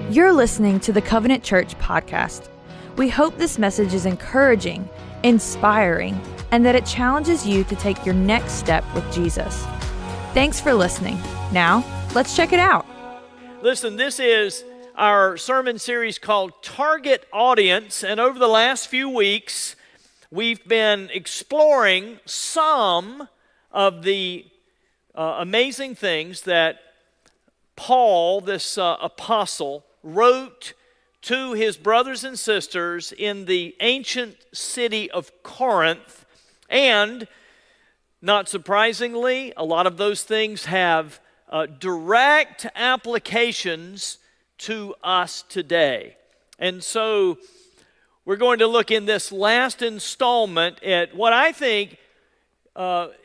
You're listening to the Covenant Church podcast. We hope this message is encouraging, inspiring, and that it challenges you to take your next step with Jesus. Thanks for listening. Now, let's check it out. Listen, this is our sermon series called Target Audience, and over the last few weeks, we've been exploring some of the amazing things that Paul, this apostle, wrote to his brothers and sisters in the ancient city of Corinth. And, not surprisingly, a lot of those things have direct applications to us today. And so, we're going to look in this last installment at what I think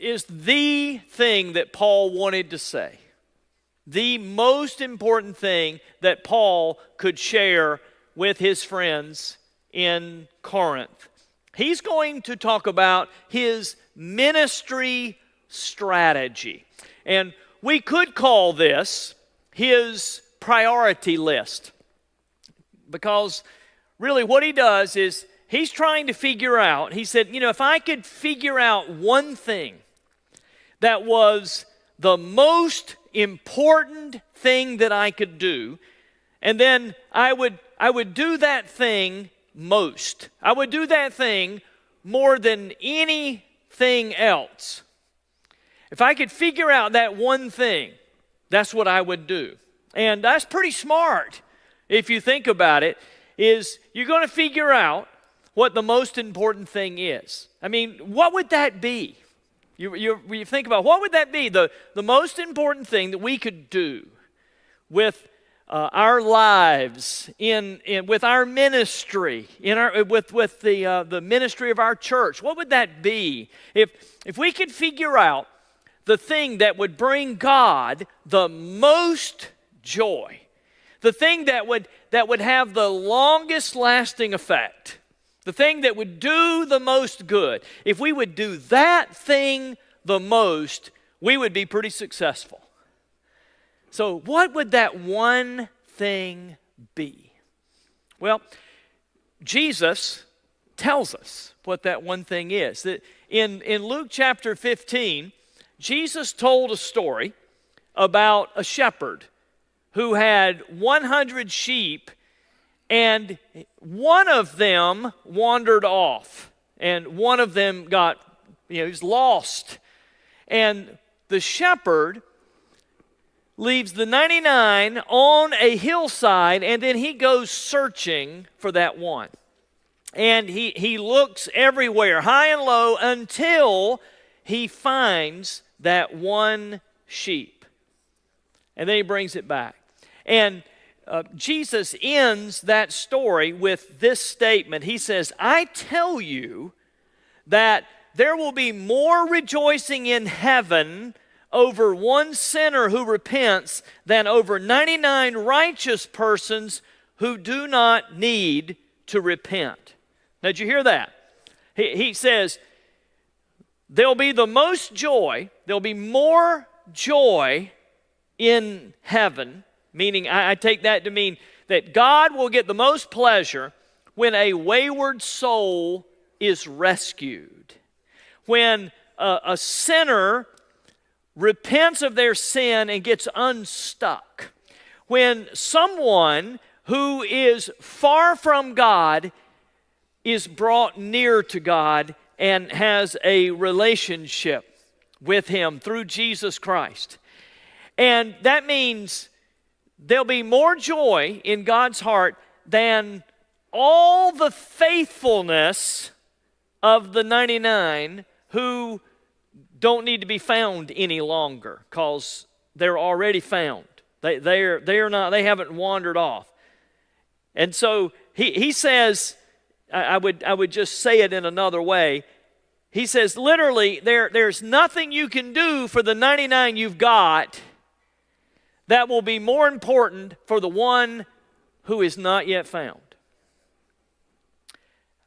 is the thing that Paul wanted to say. The most important thing that Paul could share with his friends in Corinth. He's going to talk about his ministry strategy. And we could call this his priority list. Because really what he does is he's trying to figure out, he said, if I could figure out one thing that was the most important thing that I could do, and then I would do that thing most. I would do that thing more than anything else. If I could figure out that one thing, that's what I would do. And that's pretty smart if you think about it, is you're going to figure out what the most important thing is. I mean, what would that be? You think about, what would that be? The most important thing that we could do with our lives, with our ministry, with the ministry of our church. What would that be? If we could figure out the thing that would bring God the most joy, the thing that would have the longest lasting effect, the thing that would do the most good, if we would do that thing the most, we would be pretty successful. So what would that one thing be? Well, Jesus tells us what that one thing is. That in Luke chapter 15, Jesus told a story about a shepherd who had 100 sheep, and one of them wandered off, and one of them got, he was lost. And the shepherd leaves the 99 on a hillside, and then he goes searching for that one. And he looks everywhere, high and low, until he finds that one sheep. And then he brings it back. And Jesus ends that story with this statement. He says, I tell you that there will be more rejoicing in heaven over one sinner who repents than over 99 righteous persons who do not need to repent. Now, did you hear that? He says, there'll be the most joy, there'll be more joy in heaven, meaning I take that to mean that God will get the most pleasure when a wayward soul is rescued. When a sinner repents of their sin and gets unstuck. When someone who is far from God is brought near to God and has a relationship with Him through Jesus Christ. And that means there'll be more joy in God's heart than all the faithfulness of the 99 who don't need to be found any longer because they're already found. They haven't wandered off. And so he says, I would just say it in another way. He says, literally, there's nothing you can do for the 99 you've got that will be more important for the one who is not yet found.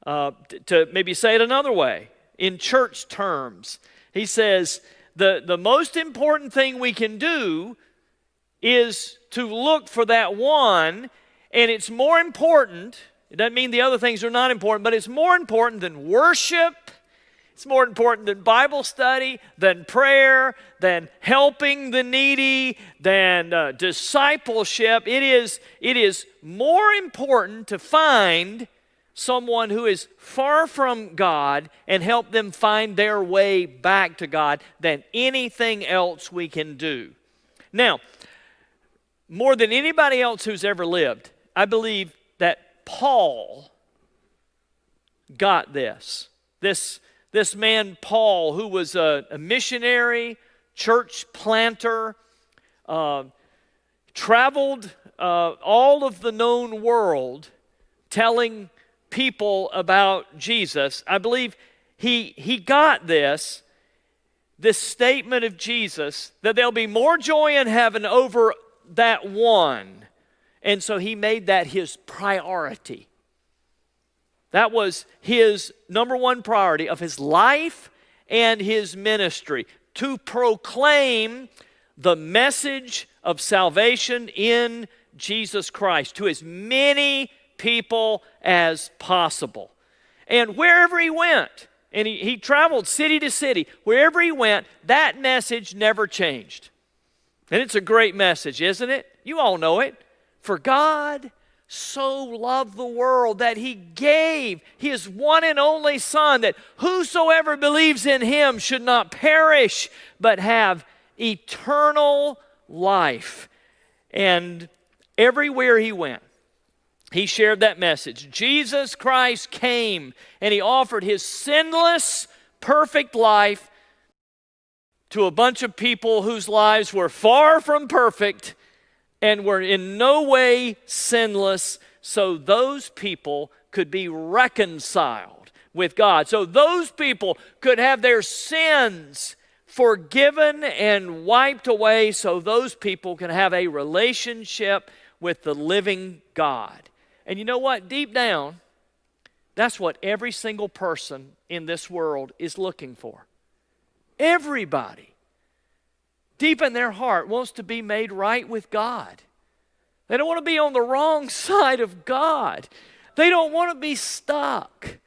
To maybe say it another way, in church terms, he says, the most important thing we can do is to look for that one And it's more important, it doesn't mean the other things are not important, but it's more important than worship. It's more important than Bible study, than prayer, than helping the needy, than discipleship. It is more important to find someone who is far from God and help them find their way back to God than anything else we can do. Now, more than anybody else who's ever lived, I believe that Paul got this. This man, Paul, who was a missionary, church planter, traveled all of the known world telling people about Jesus. I believe he got this statement of Jesus, that there'll be more joy in heaven over that one. And so he made that his priority. That was his number one priority of his life and his ministry, to proclaim the message of salvation in Jesus Christ to as many people as possible. And wherever he went, and he traveled city to city, wherever he went, that message never changed. And it's a great message, isn't it? You all know it. For God so loved the world that he gave his one and only Son, that whosoever believes in him should not perish, but have eternal life. And everywhere he went, he shared that message. Jesus Christ came and he offered his sinless, perfect life to a bunch of people whose lives were far from perfect and were in no way sinless, so those people could be reconciled with God. So those people could have their sins forgiven and wiped away, so those people can have a relationship with the living God. And you know what? Deep down, that's what every single person in this world is looking for. Everybody, deep in their heart, wants to be made right with God. They don't want to be on the wrong side of God. They don't want to be stuck.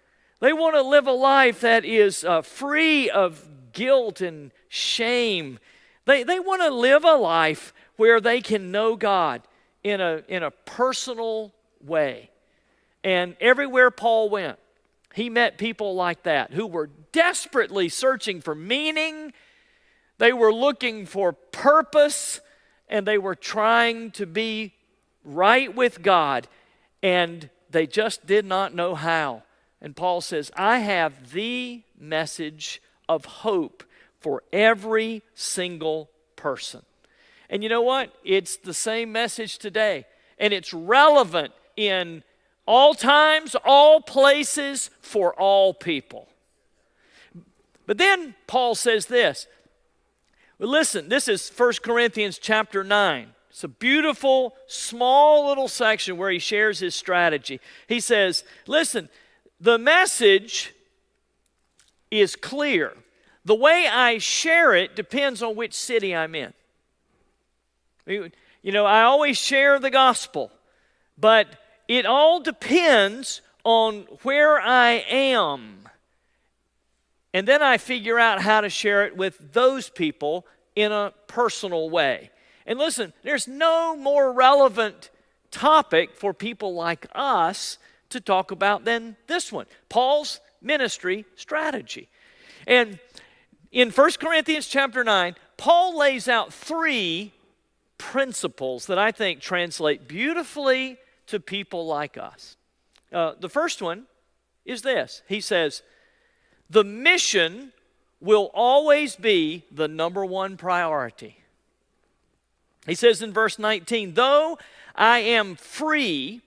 They want to live a life that is free of guilt and shame. They want to live a life where they can know God in a personal way. And everywhere Paul went, he met people like that who were desperately searching for meaning. They were looking for purpose, and they were trying to be right with God, and they just did not know how. And Paul says, I have the message of hope for every single person. And you know what? It's the same message today, and it's relevant in all times, all places, for all people. But then Paul says this. Well, listen, this is 1 Corinthians chapter 9. It's a beautiful, small little section where he shares his strategy. He says, listen, the message is clear. The way I share it depends on which city I'm in. You know, I always share the gospel, but it all depends on where I am. And then I figure out how to share it with those people in a personal way. And listen, there's no more relevant topic for people like us to talk about than this one, Paul's ministry strategy. And in 1 Corinthians chapter 9, Paul lays out 3 principles that I think translate beautifully to people like us. The first one is this. He says, the mission will always be the number one priority. He says in verse 19, though I am free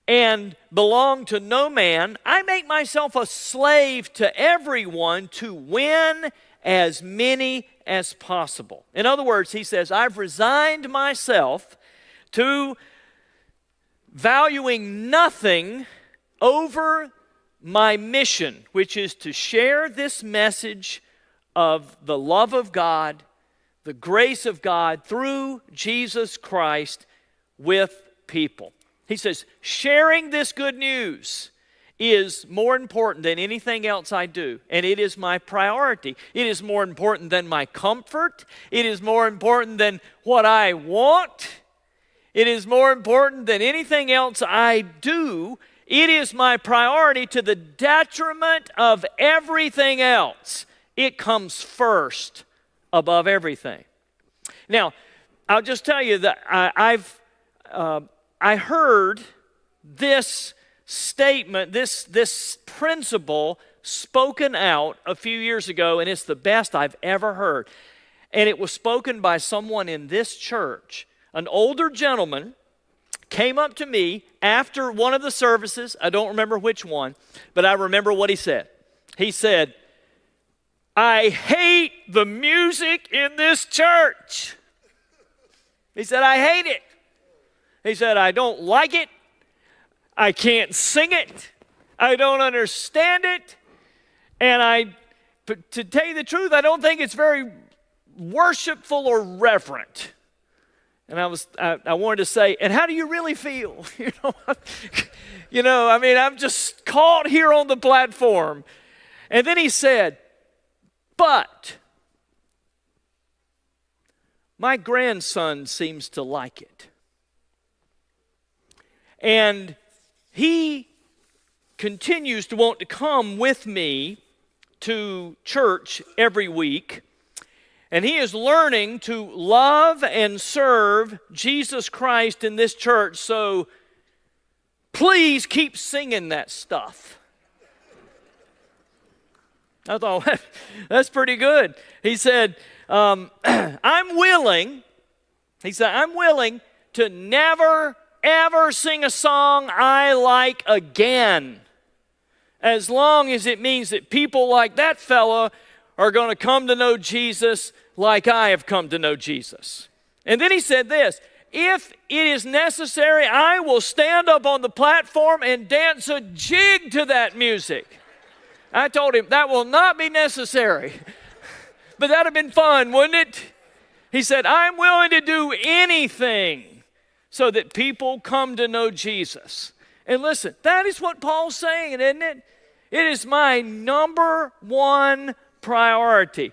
and belong to no man, I make myself a slave to everyone to win as many as possible. In other words, he says, I've resigned myself to valuing nothing over my mission, which is to share this message of the love of God, the grace of God through Jesus Christ with people. He says, sharing this good news is more important than anything else I do, and it is my priority. It is more important than my comfort. It is more important than what I want. It is more important than anything else I do. It is my priority to the detriment of everything else. It comes first above everything. Now, I'll just tell you that I heard this statement, this principle spoken out a few years ago, and it's the best I've ever heard. And it was spoken by someone in this church. An older gentleman came up to me after one of the services. I don't remember which one, but I remember what he said. He said, "I hate the music in this church." He said, "I hate it." He said, "I don't like it. I can't sing it. I don't understand it. And to tell you the truth, I don't think it's very worshipful or reverent." And I wanted to say, "And how do you really feel?" I'm just caught here on the platform. And then he said, "But my grandson seems to like it. And he continues to want to come with me to church every week. And he is learning to love and serve Jesus Christ in this church. So please keep singing that stuff." I thought, that's pretty good. He said, I'm willing to never, ever sing a song I like again, as long as it means that people like that fella are going to come to know Jesus like I have come to know Jesus. And then he said this, "If it is necessary, I will stand up on the platform and dance a jig to that music." I told him, "That will not be necessary." But that would have been fun, wouldn't it? He said, "I'm willing to do anything so that people come to know Jesus." And listen, that is what Paul's saying, isn't it? It is my number one priority.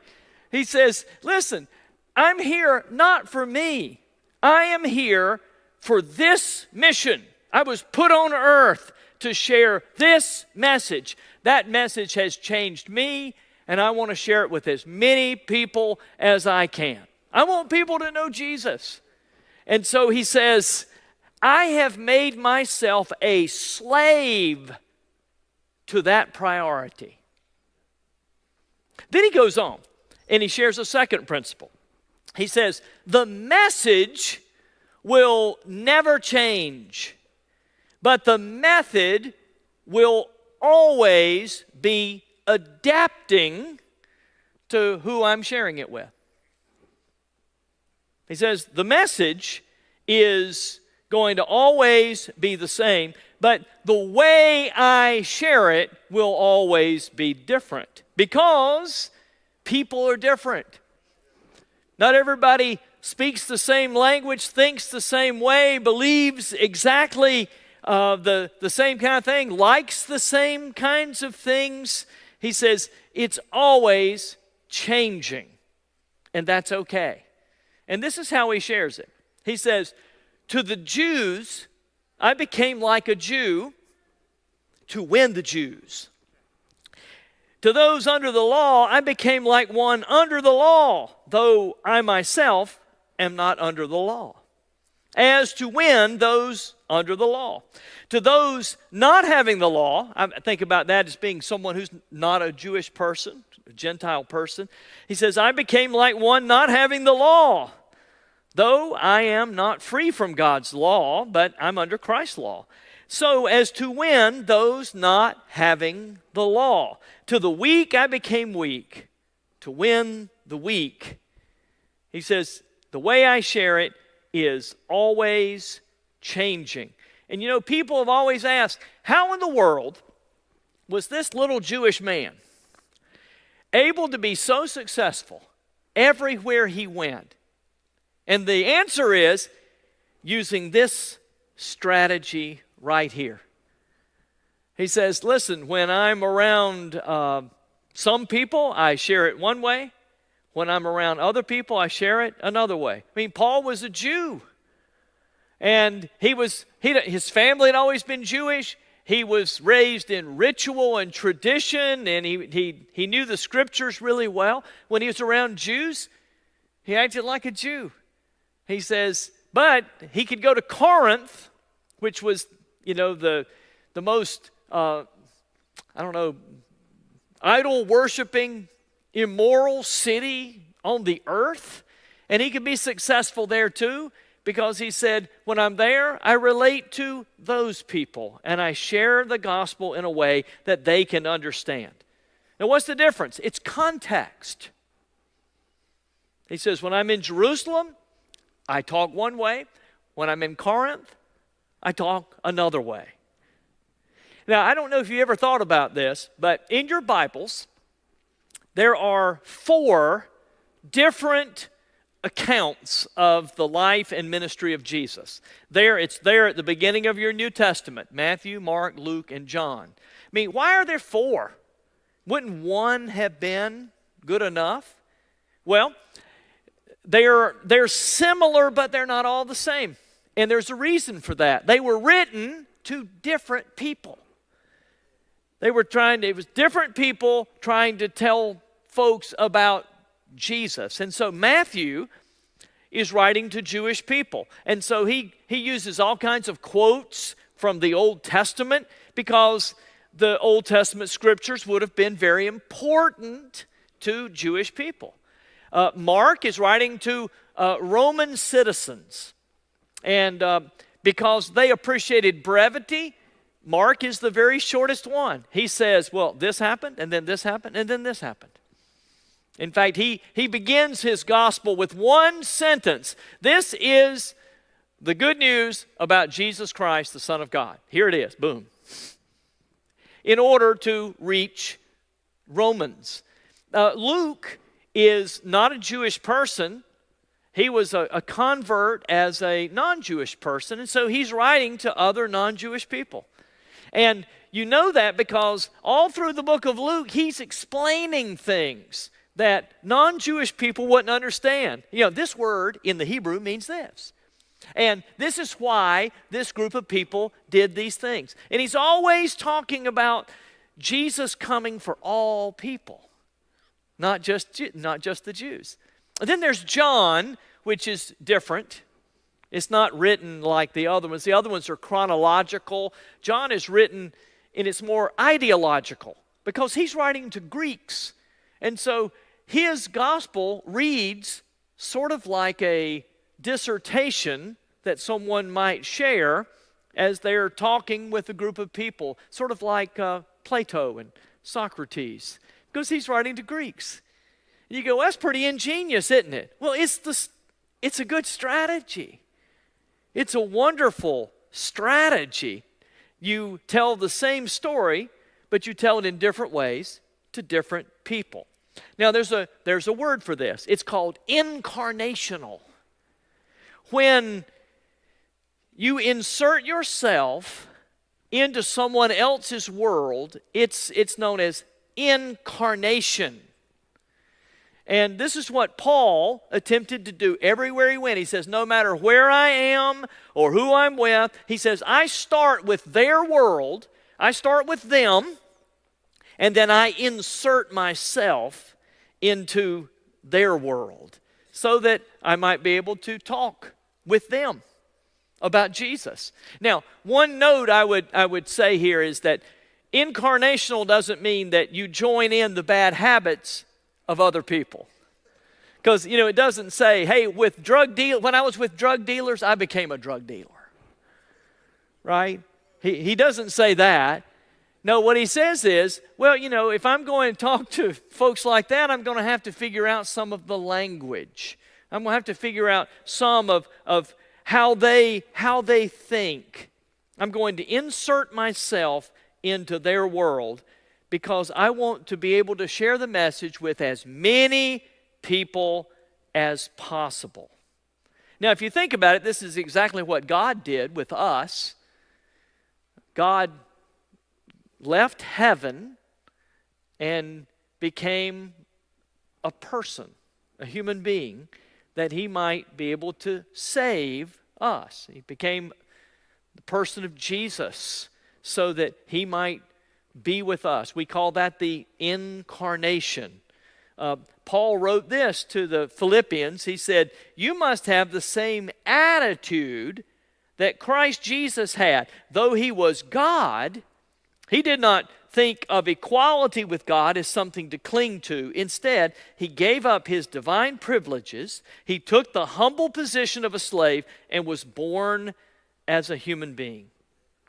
He says, listen, I'm here not for me. I am here for this mission. I was put on earth to share this message. That message has changed me, and I want to share it with as many people as I can. I want people to know Jesus. And so he says, I have made myself a slave to that priority. Then he goes on, and he shares a second principle. He says, the message will never change, but the method will always be adapting to who I'm sharing it with. He says, the message is going to always be the same, but the way I share it will always be different because people are different. Not everybody speaks the same language, thinks the same way, believes exactly the same kind of thing, likes the same kinds of things. He says it's always changing, and that's okay. And this is how he shares it. He says, to the Jews, I became like a Jew to win the Jews. To those under the law, I became like one under the law, though I myself am not under the law, as to win those under the law. To those not having the law, I think about that as being someone who's not a Jewish person, a Gentile person. He says, I became like one not having the law, though I am not free from God's law, but I'm under Christ's law, so as to win those not having the law. To the weak I became weak, to win the weak. He says, the way I share it is always changing. And you know, people have always asked, how in the world was this little Jewish man able to be so successful everywhere he went? And the answer is using this strategy right here. He says, listen, when I'm around some people, I share it one way. When I'm around other people, I share it another way. I mean, Paul was a Jew. And his family had always been Jewish. He was raised in ritual and tradition, and he knew the scriptures really well. When he was around Jews, he acted like a Jew. He says, but he could go to Corinth, which was, the most, idol-worshiping, immoral city on the earth. And he could be successful there too, because he said, when I'm there, I relate to those people, and I share the gospel in a way that they can understand. Now, what's the difference? It's context. He says, when I'm in Jerusalem, I talk one way. When I'm in Corinth, I talk another way. Now, I don't know if you ever thought about this, but in your Bibles, there are 4 different accounts of the life and ministry of Jesus. It's there at the beginning of your New Testament: Matthew, Mark, Luke, and John. I mean, why are there 4? Wouldn't one have been good enough? Well, they're similar, but they're not all the same. And there's a reason for that. They were written to different people. It was different people trying to tell folks about Jesus. And so Matthew is writing to Jewish people. And so he uses all kinds of quotes from the Old Testament, because the Old Testament scriptures would have been very important to Jewish people. Mark is writing to Roman citizens. And because they appreciated brevity, Mark is the very shortest one. He says, well, this happened, and then this happened, and then this happened. In fact, he begins his gospel with one sentence. This is the good news about Jesus Christ, the Son of God. Here it is, boom. In order to reach Romans. Luke is not a Jewish person. He was a convert as a non-Jewish person, and so he's writing to other non-Jewish people. And you know that because all through the book of Luke, he's explaining things that non-Jewish people wouldn't understand. This word in the Hebrew means this. And this is why this group of people did these things. And he's always talking about Jesus coming for all people, not just the Jews. And then there's John, which is different. It's not written like the other ones. The other ones are chronological. John is written, and it's more ideological, because he's writing to Greeks. And so his gospel reads sort of like a dissertation that someone might share as they're talking with a group of people, sort of like Plato and Socrates, because he's writing to Greeks. And you go, that's pretty ingenious, isn't it? Well, it's a good strategy. It's a wonderful strategy. You tell the same story, but you tell it in different ways to different people. Now, there's a word for this. It's called incarnational. When you insert yourself into someone else's world, it's known as incarnation. And this is what Paul attempted to do everywhere he went. He says, no matter where I am or who I'm with, he says, I start with their world, I start with them, and then I insert myself into their world so that I might be able to talk with them about Jesus. Now, one note I would say here is that incarnational doesn't mean that you join in the bad habits of other people. Because, it doesn't say, hey, when I was with drug dealers, I became a drug dealer. Right? He doesn't say that. No, what he says is, well, if I'm going to talk to folks like that, I'm going to have to figure out some of the language. I'm going to have to figure out some of how they think. I'm going to insert myself into their world because I want to be able to share the message with as many people as possible. Now, if you think about it, this is exactly what God did with us. God left heaven and became a person, a human being, that he might be able to save us. He became the person of Jesus so that he might be with us. We call that the incarnation. Paul wrote this to the Philippians. He said, "You must have the same attitude that Christ Jesus had. Though he was God, he did not think of equality with God as something to cling to. Instead, he gave up his divine privileges. He took the humble position of a slave and was born as a human being."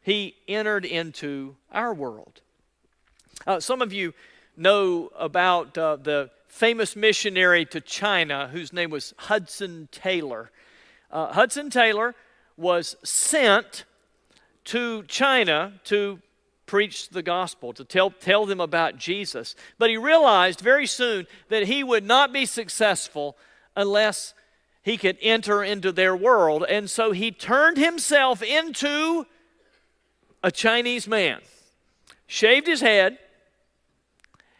He entered into our world. Some of you know about the famous missionary to China whose name was Hudson Taylor. Hudson Taylor was sent to China to preach the gospel, to tell them about Jesus. But he realized very soon that he would not be successful unless he could enter into their world. And so he turned himself into a Chinese man, shaved his head,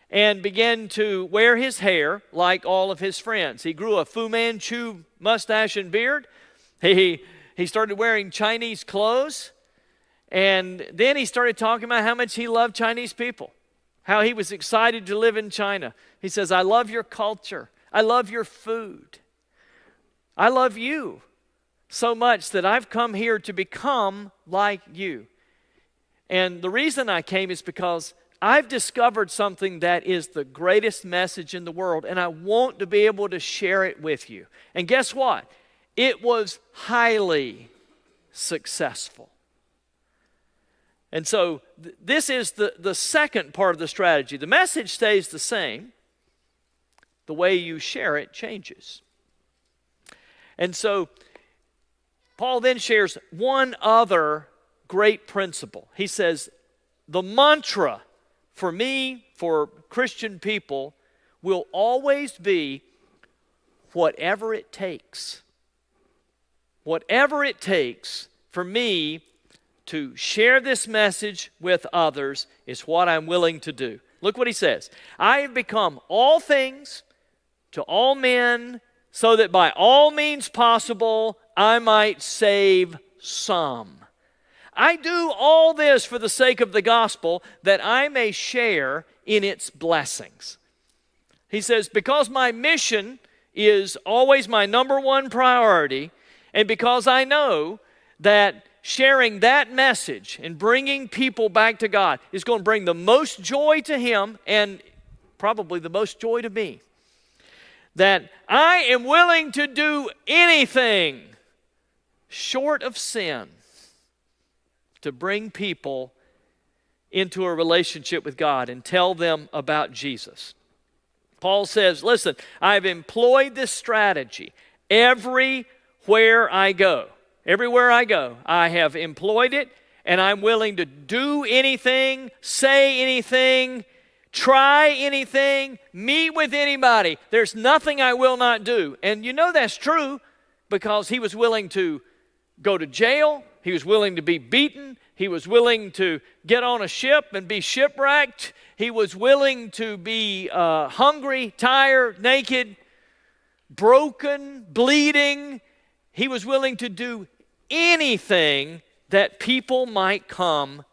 and began to wear his hair like all of his friends. He grew a Fu Manchu mustache and beard. He started wearing Chinese clothes. And then he started talking about how much he loved Chinese people, how he was excited to live in China. He says, "I love your culture. I love your food. I love you so much that I've come here to become like you. And the reason I came is because I've discovered something that is the greatest message in the world, and I want to be able to share it with you." And guess what? It was highly successful. And so this is the second part of the strategy. The message stays the same. The way you share it changes. And so Paul then shares one other great principle. He says, the mantra for me, for Christian people, will always be whatever it takes. Whatever it takes for me to share this message with others is what I'm willing to do. Look what he says. "I have become all things to all men so that by all means possible I might save some. I do all this for the sake of the gospel, that I may share in its blessings." He says, because my mission is always my number one priority, and because I know that sharing that message and bringing people back to God is going to bring the most joy to Him and probably the most joy to me, that I am willing to do anything short of sin to bring people into a relationship with God and tell them about Jesus. Paul says, listen, I've employed this strategy everywhere I go. Everywhere I go, I have employed it, and I'm willing to do anything, say anything, try anything, meet with anybody. There's nothing I will not do. And you know that's true because he was willing to go to jail. He was willing to be beaten. He was willing to get on a ship and be shipwrecked. He was willing to be hungry, tired, naked, broken, bleeding. He was willing to do anything that people might come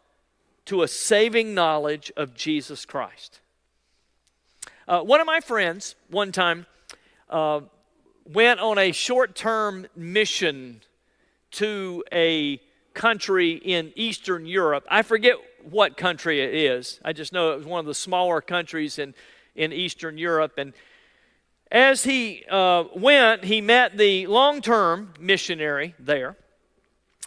to a saving knowledge of Jesus Christ. One of my friends one time went on a short-term mission to a country in Eastern Europe. I forget what country it is. I just know it was one of the smaller countries in Eastern Europe. And as he went, he met the long-term missionary there.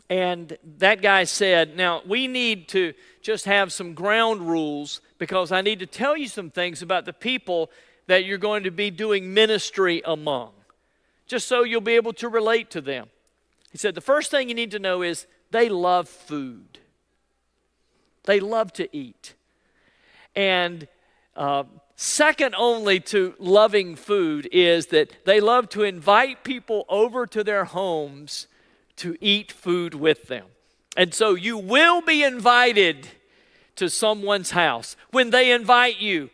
And that guy said, now, we need to just have some ground rules because I need to tell you some things about the people that you're going to be doing ministry among, just so you'll be able to relate to them. He said, the first thing you need to know is they love food. They love to eat. And second only to loving food is that they love to invite people over to their homes to eat food with them. And so you will be invited to someone's house. When they invite you,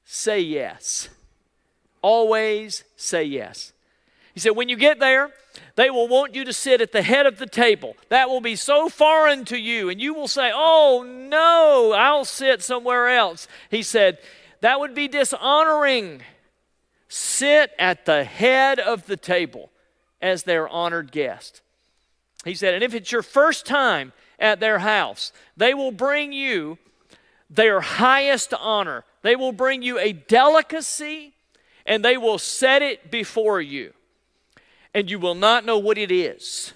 say yes. Always say yes. He said, when you get there, they will want you to sit at the head of the table. That will be so foreign to you, and you will say, oh no, I'll sit somewhere else. He said, that would be dishonoring. Sit at the head of the table as their honored guest. He said, and if it's your first time at their house, they will bring you their highest honor. They will bring you a delicacy, and they will set it before you, and you will not know what it is.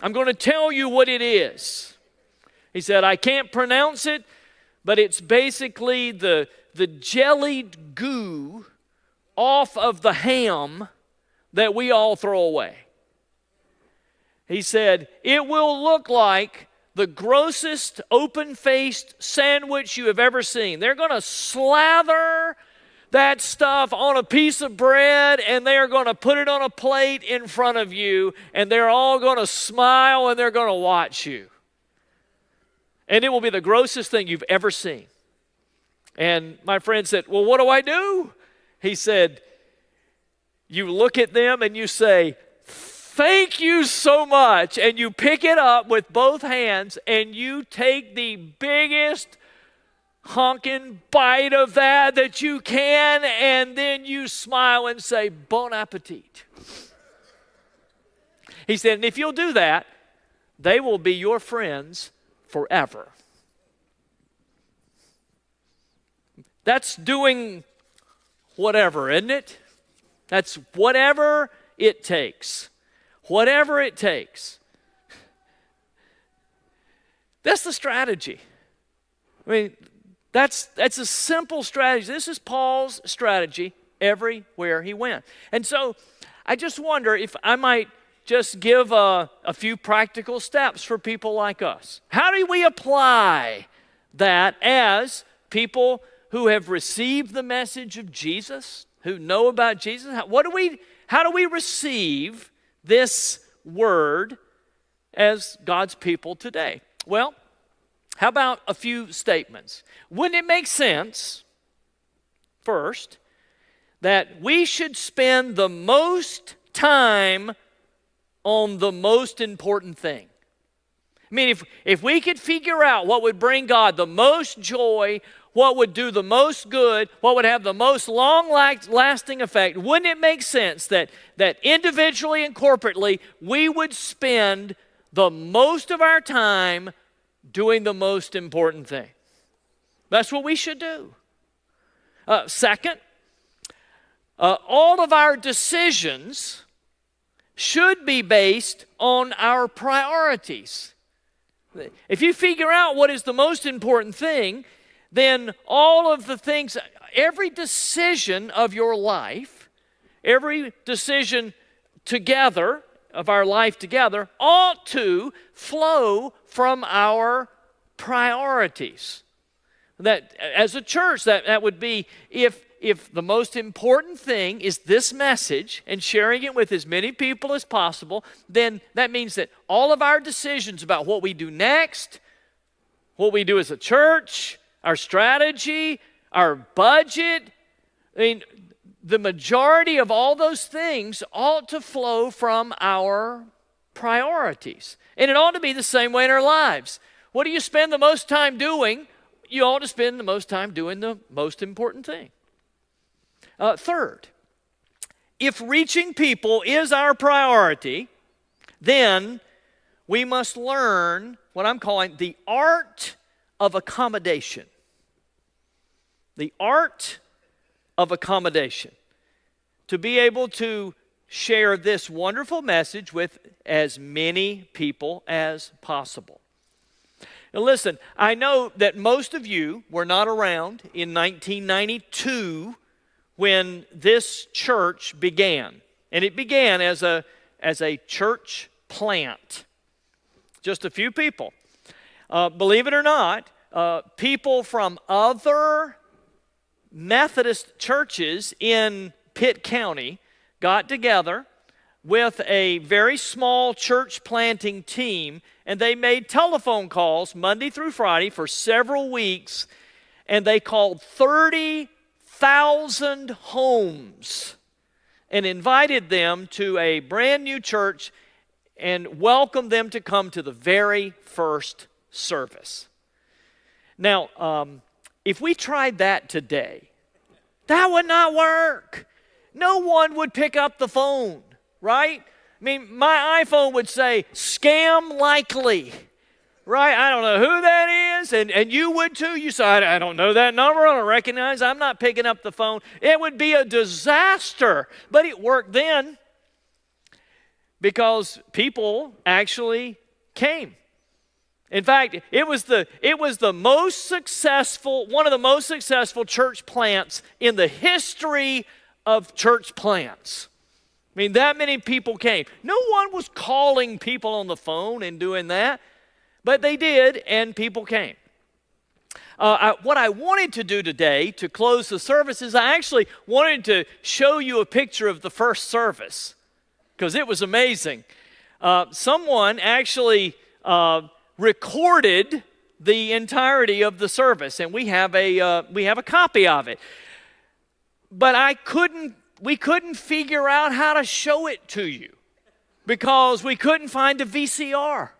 I'm going to tell you what it is. He said, I can't pronounce it, but it's basically the jellied goo off of the ham that we all throw away. He said, it will look like the grossest open-faced sandwich you have ever seen. They're going to slather that stuff on a piece of bread, and they're going to put it on a plate in front of you, and they're all going to smile, and they're going to watch you. And it will be the grossest thing you've ever seen. And my friend said, well, what do I do? He said, you look at them and you say, thank you so much. And you pick it up with both hands and you take the biggest honking bite of that you can, and then you smile and say, bon appetit. He said, and if you'll do that, they will be your friends forever. That's doing whatever, isn't it? That's whatever it takes. Whatever it takes. That's the strategy. I mean, that's a simple strategy. This is Paul's strategy everywhere he went. And so I just wonder if I might just give a few practical steps for people like us. How do we apply that as people who have received the message of Jesus, who know about Jesus? How do we receive this word as God's people today? Well, how about a few statements? Wouldn't it make sense, first, that we should spend the most time on the most important thing? I mean, if we could figure out what would bring God the most joy, what would do the most good, what would have the most long-lasting effect, wouldn't it make sense that individually and corporately we would spend the most of our time doing the most important thing? That's what we should do. Second, all of our decisions should be based on our priorities. If you figure out what is the most important thing, then all of the things, every decision of your life, every decision together, of our life together, ought to flow from our priorities. That as a church, that would be if the most important thing is this message and sharing it with as many people as possible, then that means that all of our decisions about what we do next, what we do as a church, our strategy, our budget, I mean, the majority of all those things ought to flow from our priorities. And it ought to be the same way in our lives. What do you spend the most time doing? You ought to spend the most time doing the most important thing. Third, if reaching people is our priority, then we must learn what I'm calling the art of accommodation. The art of accommodation. To be able to share this wonderful message with as many people as possible. Now listen, I know that most of you were not around in 1992 when this church began. And it began as a church plant. Just a few people. Believe it or not, people from other Methodist churches in Pitt County got together with a very small church planting team, and they made telephone calls Monday through Friday for several weeks, and they called 30,000 homes and invited them to a brand new church and welcomed them to come to the very first service. Now, if we tried that today, that would not work. No one would pick up the phone, right? I mean, my iPhone would say, scam likely, right? I don't know who that is, and you would too. You say, I don't know that number, I don't recognize, I'm not picking up the phone. It would be a disaster, but it worked then because people actually came. In fact, it was the most successful, one of the most successful church plants in the history of church plants. I mean, that many people came. No one was calling people on the phone and doing that, but they did, and people came. What I wanted to do today to close the service is I actually wanted to show you a picture of the first service because it was amazing. Someone actually recorded the entirety of the service, and we have a copy of it. But we couldn't figure out how to show it to you because we couldn't find a VCR.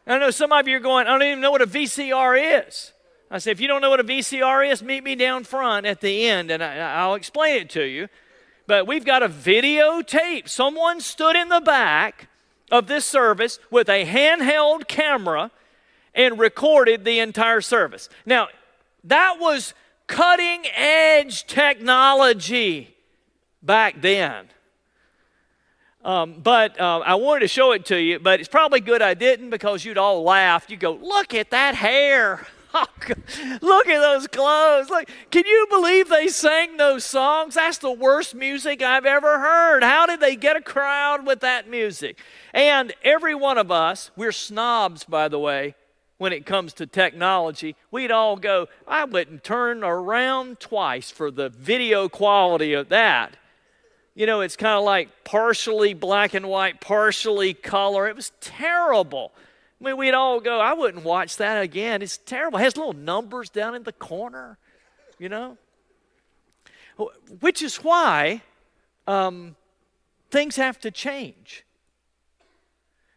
I know some of you are going, I don't even know what a VCR is. I said, if you don't know what a VCR is, meet me down front at the end, and I'll explain it to you. But we've got a videotape. Someone stood in the back of this service with a handheld camera and recorded the entire service. Now, that was cutting edge technology back then. But I wanted to show it to you, but it's probably good I didn't because you'd all laugh. You go, look at that hair. Look at those clothes. Look, can you believe they sang those songs? That's the worst music I've ever heard. How did they get a crowd with that music? And every one of us, we're snobs, by the way, when it comes to technology. We'd all go, I wouldn't turn around twice for the video quality of that. You know, it's kind of like partially black and white, partially color. It was terrible. I mean, we'd all go, I wouldn't watch that again. It's terrible. It has little numbers down in the corner, you know. Which is why things have to change.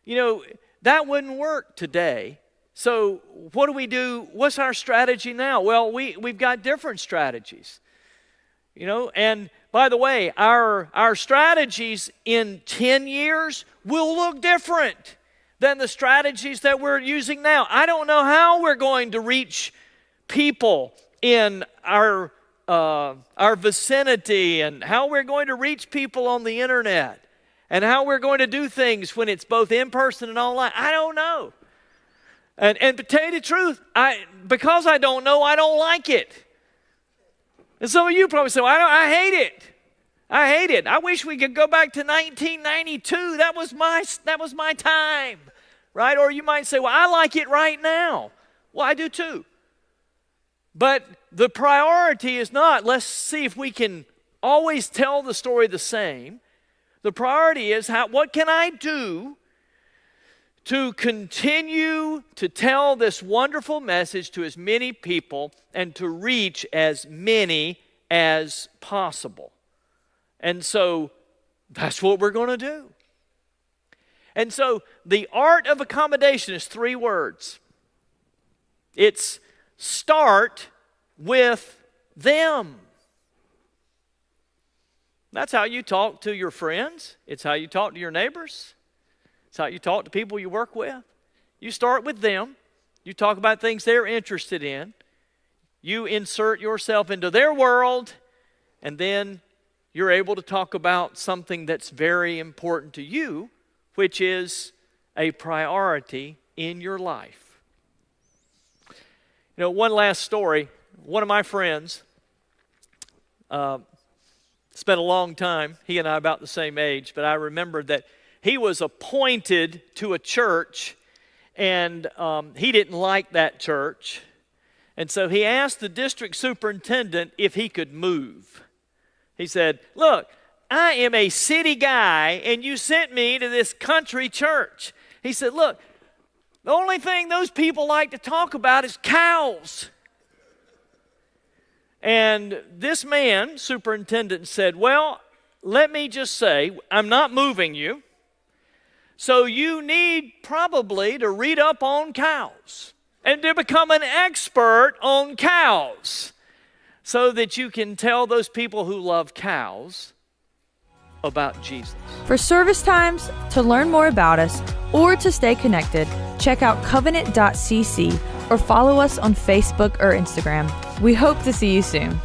You know, that wouldn't work today. So what do we do? What's our strategy now? Well, we've got different strategies. You know, and by the way, our strategies in 10 years will look different than the strategies that we're using now. I don't know how we're going to reach people in our vicinity and how we're going to reach people on the internet and how we're going to do things when it's both in person and online. I don't know. And to tell you the truth, because I don't know, I don't like it. And some of you probably say, well, I hate it. I hate it. I wish we could go back to 1992. That was my time, right? Or you might say, well, I like it right now. Well, I do too. But the priority is not, let's see if we can always tell the story the same. The priority is, what can I do to continue to tell this wonderful message to as many people and to reach as many as possible? And so that's what we're going to do. And so the art of accommodation is 3 words. It's start with them. That's how you talk to your friends. It's how you talk to your neighbors. It's how you talk to people you work with. You start with them. You talk about things they're interested in. You insert yourself into their world, and then you're able to talk about something that's very important to you, which is a priority in your life. You know, one last story. One of my friends spent a long time, he and I about the same age, but I remember that he was appointed to a church, And he didn't like that church. And so he asked the district superintendent if he could move. He said, look, I am a city guy, and you sent me to this country church. He said, look, the only thing those people like to talk about is cows. And this man, superintendent, said, well, let me just say, I'm not moving you. So you need probably to read up on cows and to become an expert on cows so that you can tell those people who love cows about Jesus. For service times, to learn more about us, or to stay connected, check out covenant.cc or follow us on Facebook or Instagram. We hope to see you soon.